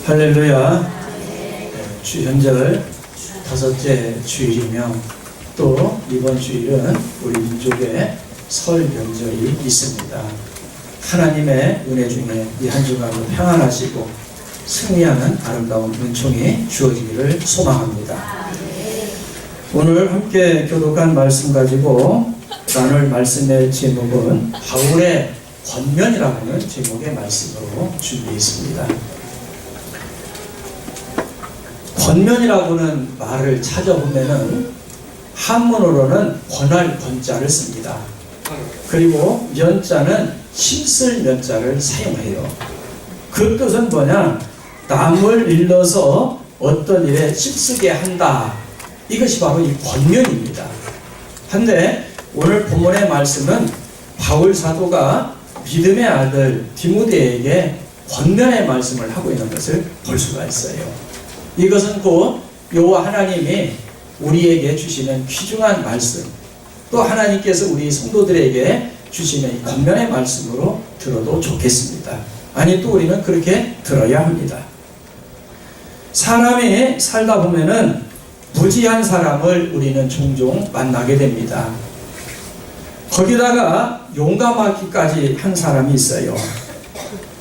할렐루야. 주현절 5째 주일이며 또 이번 주일은 우리 민족의 설 명절이 있습니다. 하나님의 은혜 중에 이 한 주간도 평안하시고 승리하는 아름다운 은총이 주어지기를 소망합니다. 오늘 함께 교독한 말씀 가지고 나눌 말씀의 제목은 바울의 권면이라고 하는 제목의 말씀으로 준비했습니다. 권면이라고는 말을 찾아보면은 한문으로는 권할 권자를 씁니다. 그리고 면자는 힘쓸 면자를 사용해요. 그 뜻은 뭐냐? 남을 일러서 어떤 일에 힘쓰게 한다. 이것이 바로 이 권면입니다. 한데 오늘 본문의 말씀은 바울 사도가 믿음의 아들 디모데에게 권면의 말씀을 하고 있는 것을 볼 수가 있어요. 이것은 곧 여호와 하나님이 우리에게 주시는 귀중한 말씀, 또 하나님께서 우리 성도들에게 주시는 이 권면의 말씀으로 들어도 좋겠습니다. 아니 또 우리는 그렇게 들어야 합니다. 사람이 살다 보면은 무지한 사람을 우리는 종종 만나게 됩니다. 거기다가 용감하기까지 한 사람이 있어요.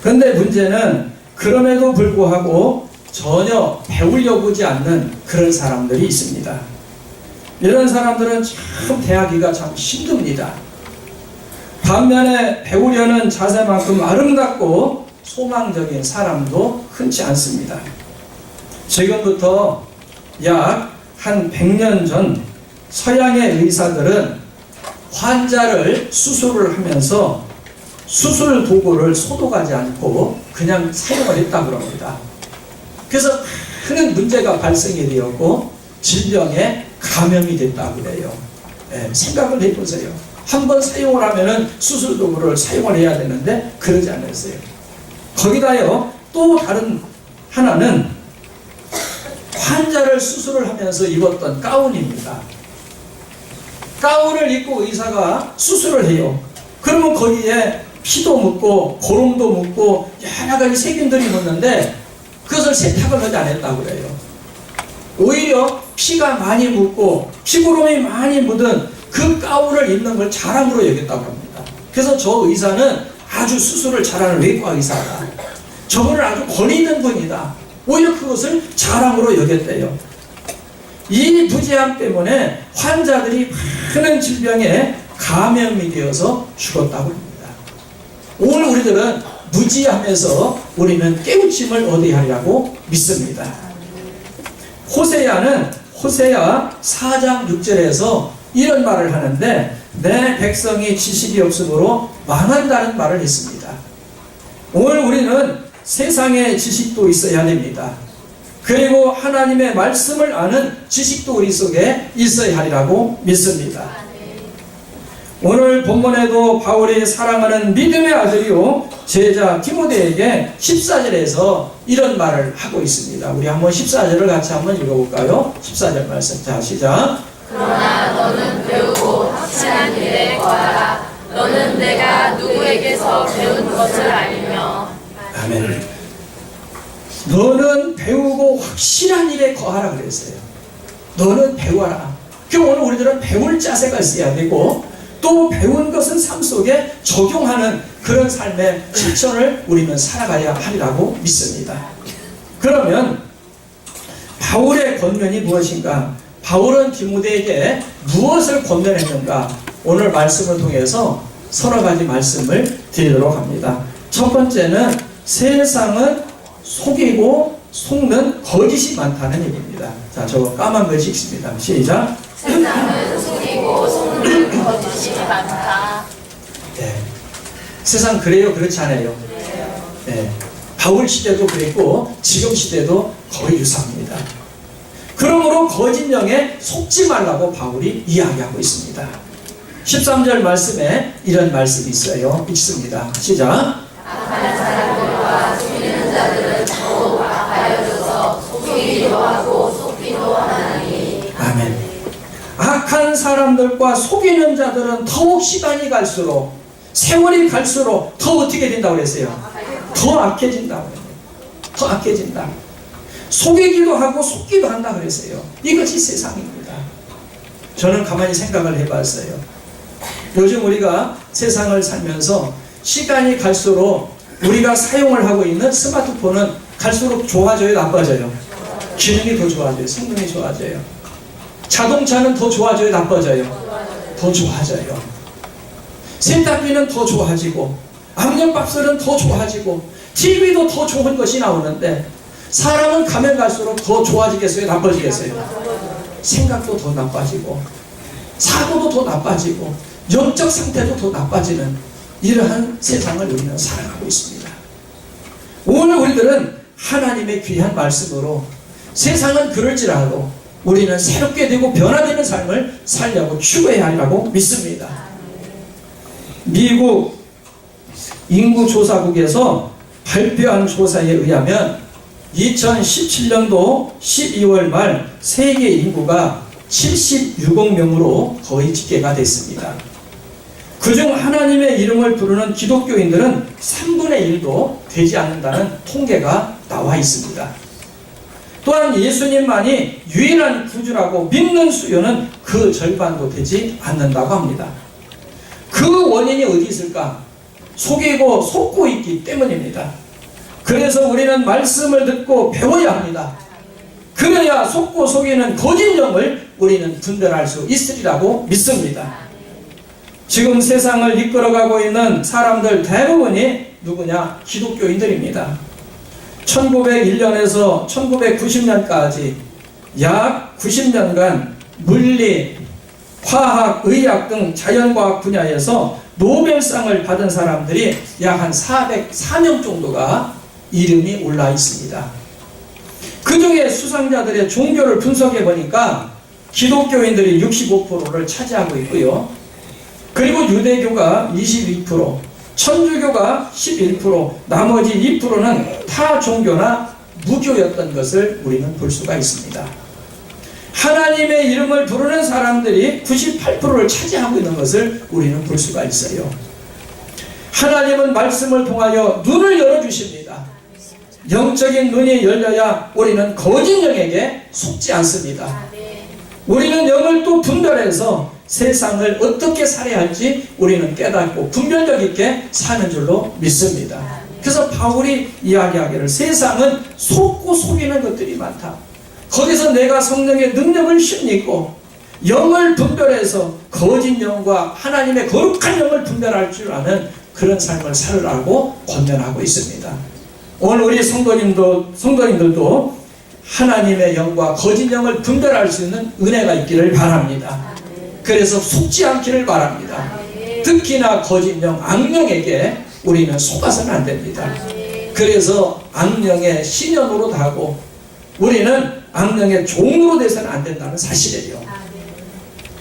그런데 문제는 그럼에도 불구하고 전혀 배우려고 하지 않는 그런 사람들이 있습니다. 이런 사람들은 참 대하기가 참 힘듭니다. 반면에 배우려는 자세만큼 아름답고 소망적인 사람도 흔치 않습니다. 지금부터 약 한 100년 전 서양의 의사들은 환자를 수술을 하면서 수술 도구를 소독하지 않고 그냥 사용을 했다고 합니다. 그래서 큰 문제가 발생이 되었고 질병에 감염이 됐다고 그래요. 생각을 해보세요. 한번 사용을 하면은 수술 도구를 사용을 해야 되는데 그러지 않았어요. 거기다요 또 다른 하나는 환자를 수술을 하면서 입었던 가운입니다. 가운을 입고 의사가 수술을 해요. 그러면 거기에 피도 묻고 고름도 묻고 여러 가지 세균들이 묻는데 그것을 세탁을 하지 않았다고 그래요. 오히려 피가 많이 묻고 피고름이 많이 묻은 그 가운을 입는 걸 자랑으로 여겼다고 합니다. 그래서 저 의사는 아주 수술을 잘하는 외과 의사다. 저분은 아주 권위 있는 분이다. 오히려 그것을 자랑으로 여겼대요. 이 무지함 때문에 환자들이 많은 질병에 감염이 되어서 죽었다고 합니다. 오늘 우리들은 무지하면서 우리는 깨우침을 얻어야 하리라고 믿습니다. 호세아는 호세아 4장 6절에서 이런 말을 하는데 내 백성이 지식이 없으므로 망한다는 말을 했습니다. 오늘 우리는 세상의 지식도 있어야 됩니다. 그리고 하나님의 말씀을 아는 지식도 우리 속에 있어야 하리라고 믿습니다. 오늘 본문에도 바울이 사랑하는 믿음의 아들이요 제자 디모데에게 14절에서 이런 말을 하고 있습니다. 우리 한번 14절을 같이 한번 읽어볼까요? 14절 말씀. 자, 시작. 그러나 너는 배우고 확실한 일에 거하라. 너는 내가 누구에게서 배운 것을 알며. 아멘. 너는 배우고 확실한 일에 거하라 그랬어요. 너는 배워라. 그럼 오늘 우리들은 배울 자세가 있어야 되고 또 배운 것은 삶 속에 적용하는 그런 삶의 실천을 우리는 살아가야 하리라고 믿습니다. 그러면 바울의 권면이 무엇인가? 바울은 디모데에게 무엇을 권면했는가? 오늘 말씀을 통해서 서너 가지 말씀을 드리도록 합니다. 첫 번째는 세상은 속이고 속는 거짓이 많다는 얘기입니다. 자, 저거 까만 글씨 있습니다. 시작. 세상은 속이고 속는 거짓이 많다. 네. 세상 그래요? 그렇지 않아요? 그래요. 네. 바울 시대도 그랬고 지금 시대도 거의 유사합니다. 그러므로 거짓 영에 속지 말라고 바울이 이야기하고 있습니다. 13절 말씀에 이런 말씀이 있어요. 읽습니다. 시작. 악한 사람들과 속이는 자들은 더욱 악하여져서 속이기도 하고 속기도 하나니. 아멘. 악한 사람들과 속이는 자들은 더욱 시간이 갈수록 세월이 갈수록 더 어떻게 된다고 그랬어요? 더 악해진다고 해요. 더 악해진다. 속이기도 하고 속기도 한다 그랬어요. 이것이 세상입니다. 저는 가만히 생각을 해봤어요. 요즘 우리가 세상을 살면서 시간이 갈수록 우리가 사용을 하고 있는 스마트폰은 갈수록 좋아져요, 나빠져요? 기능이 더 좋아져요, 성능이 좋아져요. 자동차는 더 좋아져요, 나빠져요? 더 좋아져요. 세탁기는 더 좋아지고 압력밥솥은 더 좋아지고 TV도 더 좋은 것이 나오는데 사람은 가면 갈수록 더 좋아지겠어요, 나빠지겠어요? 생각도 더 나빠지고 사고도 더 나빠지고 영적 상태도 더 나빠지는 이러한 세상을 우리는 살아가고 있습니다. 오늘 우리들은 하나님의 귀한 말씀으로 세상은 그럴지라도 우리는 새롭게 되고 변화되는 삶을 살려고 추구해야 하리라고 믿습니다. 미국 인구조사국에서 발표한 조사에 의하면 2017년도 12월 말 세계 인구가 76억 명으로 거의 집계가 됐습니다. 그중 하나님의 이름을 부르는 기독교인들은 3분의 1도 되지 않는다는 통계가 나와 있습니다. 또한 예수님만이 유일한 구주라고 믿는 수요는 그 절반도 되지 않는다고 합니다. 그 원인이 어디 있을까? 속이고 속고 있기 때문입니다. 그래서 우리는 말씀을 듣고 배워야 합니다. 그래야 속고 속이는 거짓 영을 우리는 분별할 수 있으리라고 믿습니다. 지금 세상을 이끌어가고 있는 사람들 대부분이 누구냐? 기독교인들입니다. 1901년에서 1990년까지 약 90년간 물리, 화학, 의학 등 자연과학 분야에서 노벨상을 받은 사람들이 약 한 404명 정도가 이름이 올라 있습니다. 그 중에 수상자들의 종교를 분석해 보니까 기독교인들이 65%를 차지하고 있고요. 그리고 유대교가 22%, 천주교가 11%, 나머지 2%는 타 종교나 무교였던 것을 우리는 볼 수가 있습니다. 하나님의 이름을 부르는 사람들이 98%를 차지하고 있는 것을 우리는 볼 수가 있어요. 하나님은 말씀을 통하여 눈을 열어주십니다. 영적인 눈이 열려야 우리는 거짓 영에게 속지 않습니다. 우리는 영을 또 분별해서 세상을 어떻게 살아야 할지 우리는 깨닫고 분별력 있게 사는 줄로 믿습니다. 그래서 바울이 이야기하기를 세상은 속고 속이는 것들이 많다. 거기서 내가 성령의 능력을 힘입고 영을 분별해서 거짓 영과 하나님의 거룩한 영을 분별할 줄 아는 그런 삶을 살으라고 권면하고 있습니다. 오늘 우리 성도님들도 하나님의 영과 거짓 영을 분별할 수 있는 은혜가 있기를 바랍니다. 그래서 속지 않기를 바랍니다. 특히나 거짓 영, 악령에게 우리는 속아서는 안 됩니다. 그래서 악령의 신현으로 가고 우리는 악령의 종으로 돼서는 안 된다는 사실이에요.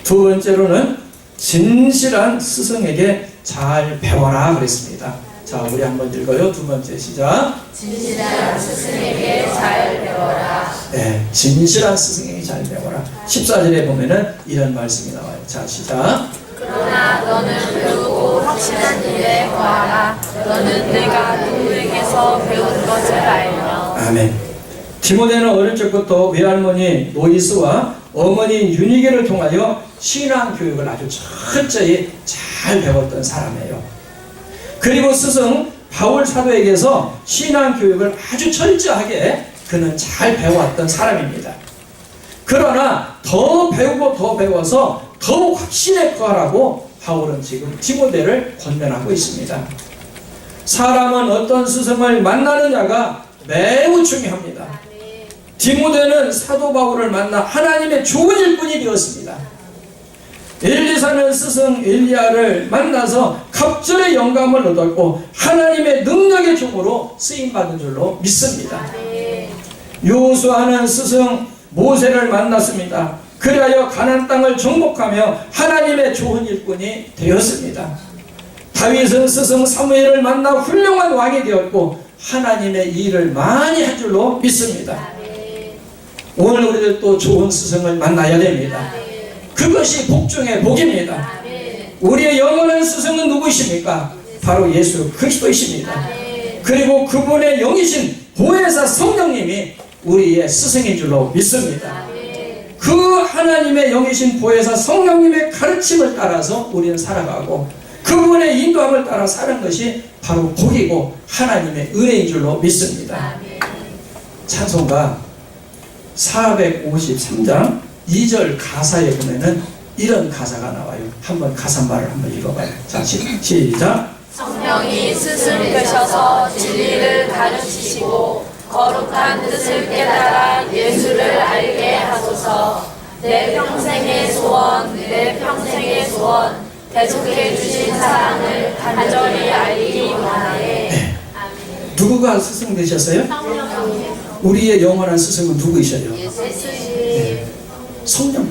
두 번째로는 진실한 스승에게 잘 배워라 그랬습니다. 자, 우리 한번 읽어요. 두 번째 시작. 진실한 스승에게 잘 배워라. 네, 진실한 스승에게 잘 배워라. 14절에 보면은 이런 말씀이 나와요. 자, 시작. 그러나 너는 배우고 확실한 일에 거하라. 너는 내가 누구에게서 배운 것을 알며. 아멘. 디모데는 어릴 적부터 외할머니 노이스와 어머니 유니게를 통하여 신앙 교육을 아주 철저히 잘 배웠던 사람이에요. 그리고 스승 바울 사도에게서 신앙 교육을 아주 철저하게 그는 잘 배워왔던 사람입니다. 그러나 더 배우고 더 배워서 더욱 확신에 거하라고 바울은 지금 디모데를 권면하고 있습니다. 사람은 어떤 스승을 만나느냐가 매우 중요합니다. 디모데는 사도 바울을 만나 하나님의 좋은 일꾼이 되었습니다. 엘리사는 스승 엘리야를 만나서 갑절의 영감을 얻었고 하나님의 능력의 종으로 쓰임받은 줄로 믿습니다. 요수아는 스승 모세를 만났습니다. 그리하여 가나안 땅을 정복하며 하나님의 좋은 일꾼이 되었습니다. 다윗은 스승 사무엘을 만나 훌륭한 왕이 되었고 하나님의 일을 많이 한 줄로 믿습니다. 오늘 우리들 또 좋은 스승을 만나야 됩니다. 그것이 복 중의 복입니다. 우리의 영원한 스승은 누구이십니까? 바로 예수 그리스도이십니다. 그리고 그분의 영이신 보혜사 성령님이 우리의 스승인 줄로 믿습니다. 그 하나님의 영이신 보혜사 성령님의 가르침을 따라서 우리는 살아가고 그분의 인도함을 따라 사는 것이 바로 복이고 하나님의 은혜인 줄로 믿습니다. 찬송가 453장 2절 가사에 보면은 이런 가사가 나와요. 한번 가사말을 한번 읽어봐요. 자, 시작. 성령이 스승 되셔서 진리를 가르치시고 거룩한 뜻을 깨달아 예수를 알게 하소서. 내 평생의 소원, 내 평생의 소원, 대속해 주신 사랑을 간절히 알기 원하네. 누구가 스승 되셨어요? 우리의 영원한 스승은 누구이셔요? 성령,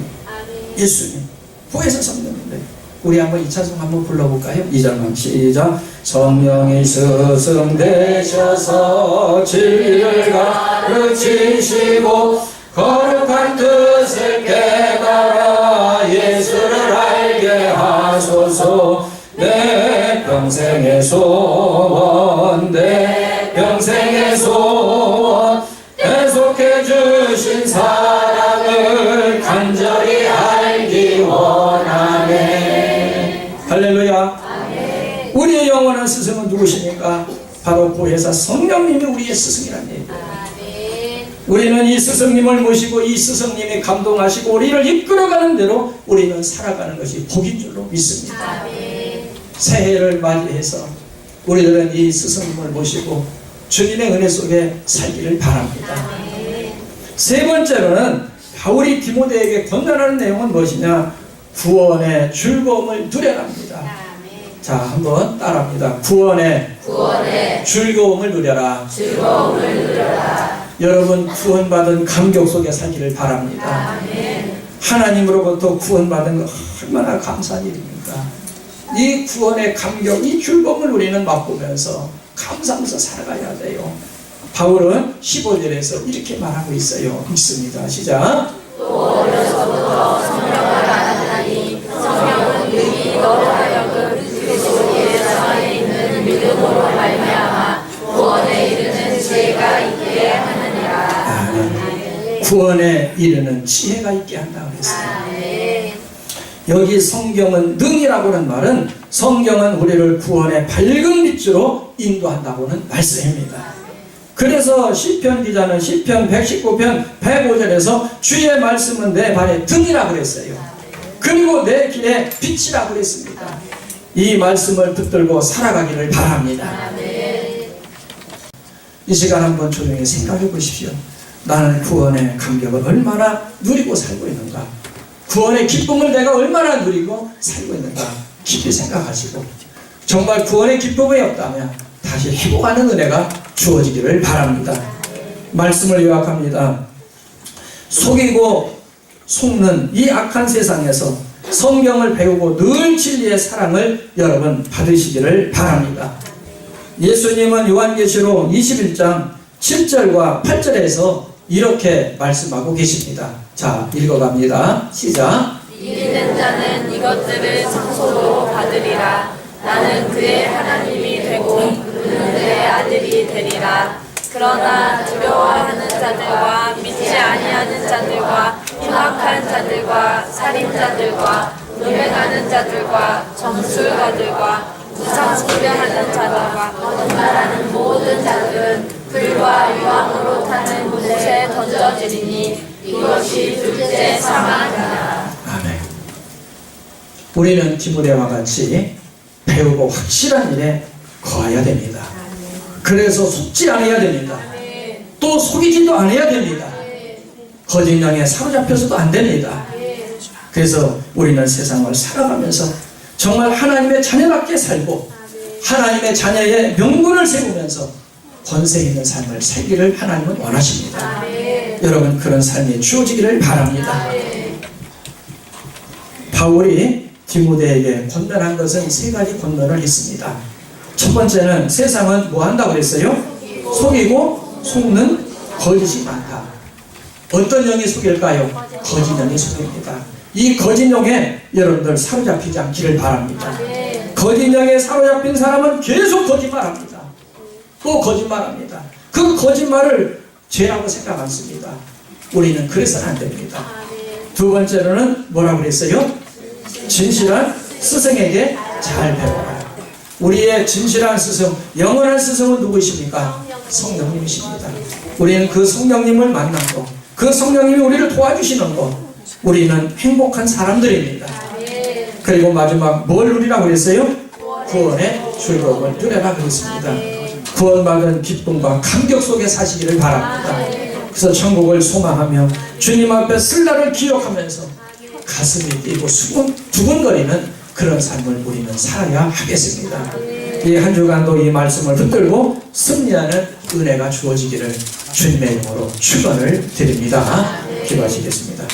예수님, 보혜사 성령인데 우리 한번 이 찬송 한번 불러볼까요? 2절만 시작. 성령이 스승 되셔서 진리를 가르치시고 거룩한 뜻을 깨달아 예수를 알게 하소서. 내 평생의 소원, 내 평생의 소원, 대속해 주신 사랑을 간절히 알기 원하네. 할렐루야. 아멘. 우리의 영원한 스승은 누구십니까? 바로 보혜사 성령님이 우리의 스승이라는 얘기예요. 우리는 이 스승님을 모시고 이 스승님이 감동하시고 우리를 이끌어가는 대로 우리는 살아가는 것이 복인 줄로 믿습니다. 새해를 맞이해서 우리들은 이 스승님을 모시고 주님의 은혜 속에 살기를 바랍니다. 세 번째로는 바울이 디모데에게 권면하는 내용은 무엇이냐? 구원의 즐거움을 누려랍니다. 자, 한번 따라합니다. 구원의 즐거움을 누려라. 여러분 구원받은 감격 속에 살기를 바랍니다. 하나님으로부터 구원받은 거 얼마나 감사한 일입니까? 이 구원의 감격, 이 즐거움을 우리는 맛보면서 감사하면서 살아가야 돼요. 바울은 15절에서 이렇게 말하고 있어요. 읽습니다. 시작. 또 어려서부터 성령을 알았나니 성령은 능히 너로 하여금 그리스도의 안에 있는 믿음으로 말미암아 구원에 이르는 지혜가 있게 하느니라. 구원에 이르는 지혜가 있게 한다고 했어요. 여기 성경은 능이라고는 말은 성경은 우리를 구원의 밝은 빛으로 인도한다고는 말씀입니다. 그래서 시편 기자는 시편 119편 105절에서 주의 말씀은 내 발의 등이라고 그랬어요. 그리고 내 길의 빛이라고 그랬습니다. 이 말씀을 붙들고 살아가기를 바랍니다. 이 시간 한번 조용히 생각해 보십시오. 나는 구원의 감격을 얼마나 누리고 살고 있는가? 구원의 기쁨을 내가 얼마나 누리고 살고 있는가? 깊이 생각하시고 정말 구원의 기쁨이 없다면 다시 회복하는 은혜가 주어지기를 바랍니다. 말씀을 요약합니다. 속이고 속는 이 악한 세상에서 성경을 배우고 늘 진리의 사랑을 여러분 받으시기를 바랍니다. 예수님은 요한계시록 21장 7절과 8절에서 이렇게 말씀하고 계십니다. 자, 읽어갑니다. 시작. 이기는 자는 이것들을 상속으로 받으리라. 나는 그의 하나님이 되고 그는 내 아들이 되리라. 그러나 두려워하는 자들과 믿지 아니하는 자들과 흉악한 자들과 살인자들과 음행하는 자들과 점술가들과 우상 숭배하는 자들과 거짓말하는 모든 자들은 불과 유황으로 타는 못에 던져지리니 이것이 둘째 사망이다. 아멘. 우리는 디모데와 같이 배우고 확실한 일에 거해야 됩니다. 그래서 속지 않아야 됩니다. 또 속이지도 않아야 됩니다. 거짓 영에 사로잡혀서도 안 됩니다. 그래서 우리는 세상을 살아가면서 정말 하나님의 자녀답게 살고 하나님의 자녀의 명분을 세우면서 권세 있는 삶을 살기를 하나님은 원하십니다. 여러분 그런 삶이 주어지기를 바랍니다. 바울이 디모데에게 권면한 것은 세 가지 권면을 했습니다. 첫 번째는 세상은 뭐 한다고 그랬어요? 속이고 속는 거짓이 많다. 어떤 영이 속일까요? 거짓 영이 속입니다. 이 거짓 영에 여러분들 사로잡히지 않기를 바랍니다. 거짓 영에 사로잡힌 사람은 계속 거짓말합니다. 또 거짓말합니다. 그 거짓말을 죄라고 생각 안 씁니다. 우리는 그래서는 안 됩니다. 두 번째로는 뭐라고 그랬어요? 진실한 스승에게 잘 배워라. 우리의 진실한 스승, 영원한 스승은 누구이십니까? 성령님이십니다. 우리는 그 성령님을 만나고 그 성령님이 우리를 도와주시는 것, 우리는 행복한 사람들입니다. 그리고 마지막 뭘 누리라고 그랬어요? 구원의 즐거움을 누려라 그랬습니다. 구원받은 기쁨과 감격 속에 사시기를 바랍니다. 그래서 천국을 소망하며 주님 앞에 쓸 날을 기억하면서 가슴이 뛰고 두근거리는 그런 삶을 우리는 살아야 하겠습니다. 이 한 주간도 이 말씀을 붙들고 승리하는 은혜가 주어지기를 주님의 이름으로 축원을 드립니다. 기도하시겠습니다.